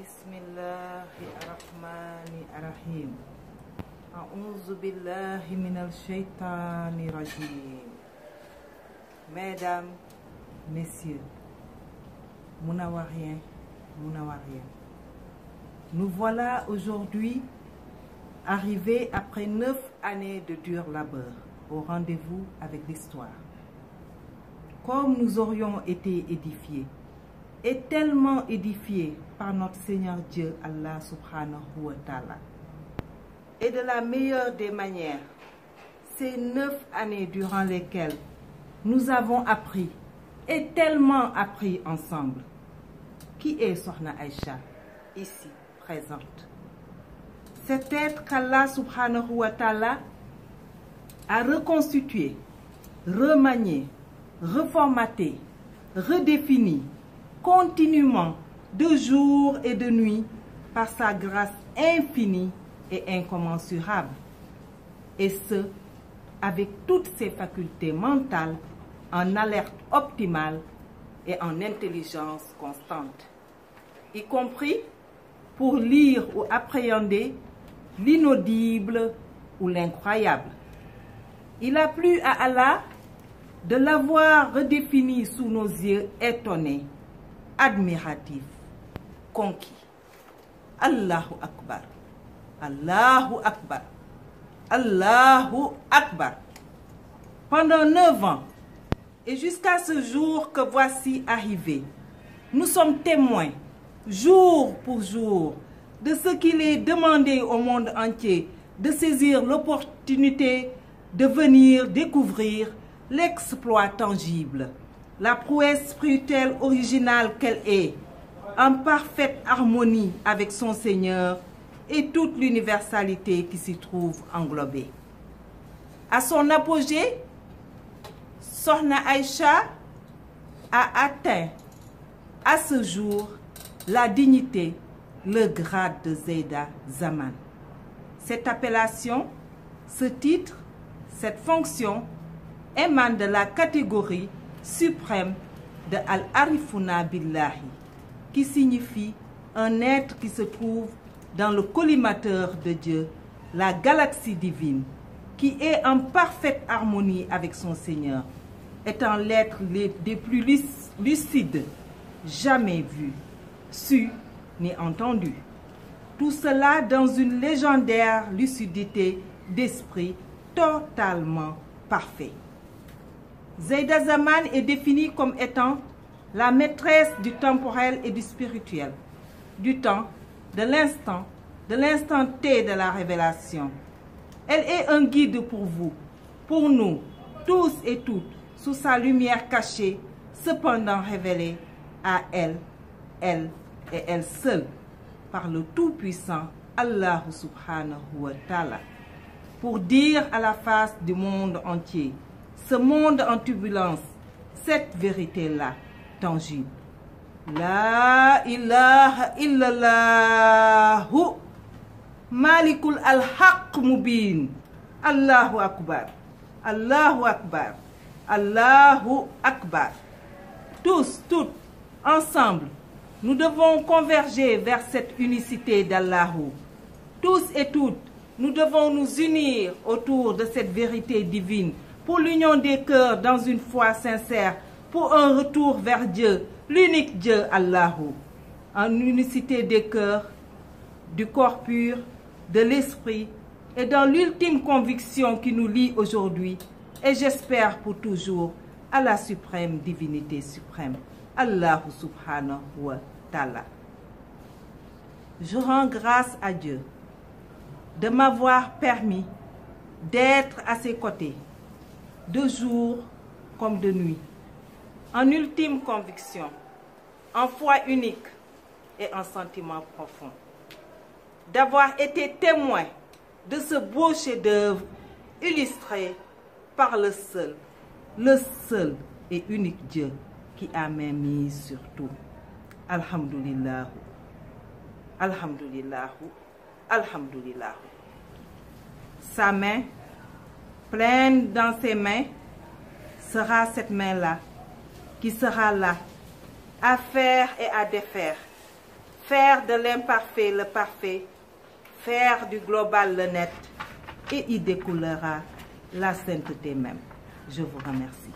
Bismillahirrahmanirrahim. A'udzu billahi minal shaitanir rajim. Mesdames, Messieurs, Mounawariens, Mounawariens, nous voilà aujourd'hui arrivés après 9 années de dur labeur au rendez-vous avec l'histoire. Comme nous aurions été édifiés, et tellement édifiés par notre Seigneur Dieu, Allah subhanahu wa ta'ala. Et de la meilleure des manières, ces 9 années durant lesquelles nous avons appris, et tellement appris ensemble. Qui est Sokhna Aïcha, ici présente? Cet être qu'Allah subhanahu wa ta'ala a reconstitué, remanié, reformaté, redéfini, continuellement, de jour et de nuit, par sa grâce infinie et incommensurable, et ce, avec toutes ses facultés mentales en alerte optimale et en intelligence constante, y compris pour lire ou appréhender l'inaudible ou l'incroyable. Il a plu à Allah de l'avoir redéfini sous nos yeux étonnés, admiratif, conquis. Allahu Akbar, Allahu Akbar, Allahu Akbar. Pendant 9 ans, et jusqu'à ce jour que voici arrivé, nous sommes témoins, jour pour jour, de ce qu'il est demandé au monde entier de saisir l'opportunité de venir découvrir l'exploit tangible, la prouesse spirituelle originale qu'elle est, en parfaite harmonie avec son Seigneur et toute l'universalité qui s'y trouve englobée. À son apogée, Sokhna Aïcha a atteint à ce jour la dignité, le grade de Zeyda Zaman. Cette appellation, ce titre, cette fonction émane de la catégorie suprême de Al-Arifuna Billahi, qui signifie un être qui se trouve dans le collimateur de Dieu, la galaxie divine, qui est en parfaite harmonie avec son Seigneur, étant l'être des plus lucides jamais vu, su ni entendu. Tout cela dans une légendaire lucidité d'esprit totalement parfait. Zeyda Zaman est définie comme étant la maîtresse du temporel et du spirituel, du temps, de l'instant T de la révélation. Elle est un guide pour vous, pour nous, tous et toutes, sous sa lumière cachée, cependant révélée à elle et elle seule, par le Tout-Puissant Allah subhanahu wa ta'ala, pour dire à la face du monde entier, ce monde en turbulence, cette vérité-là, tangible. La ilaha illallahu malikul al-haq mubin. Allahu akbar, Allahu akbar, Allahu akbar. Tous, toutes, ensemble, nous devons converger vers cette unicité d'Allahu. Tous et toutes, nous devons nous unir autour de cette vérité divine, pour l'union des cœurs dans une foi sincère, pour un retour vers Dieu, l'unique Dieu Allahu, en unicité des cœurs, du corps pur, de l'esprit, et dans l'ultime conviction qui nous lie aujourd'hui, et j'espère pour toujours, à la suprême divinité suprême, Allahu subhanahu wa ta'ala. Je rends grâce à Dieu de m'avoir permis d'être à ses côtés, de jour comme de nuit, en ultime conviction, en foi unique et en sentiment profond. D'avoir été témoin de ce beau chef-d'œuvre illustré par le seul et unique Dieu qui a main mise sur tout. Alhamdulillah, Alhamdulillah, Alhamdulillah. Sa main, pleine dans ses mains, sera cette main-là, qui sera là, à faire et à défaire, faire de l'imparfait le parfait, faire du global le net, et y découlera la sainteté même. Je vous remercie.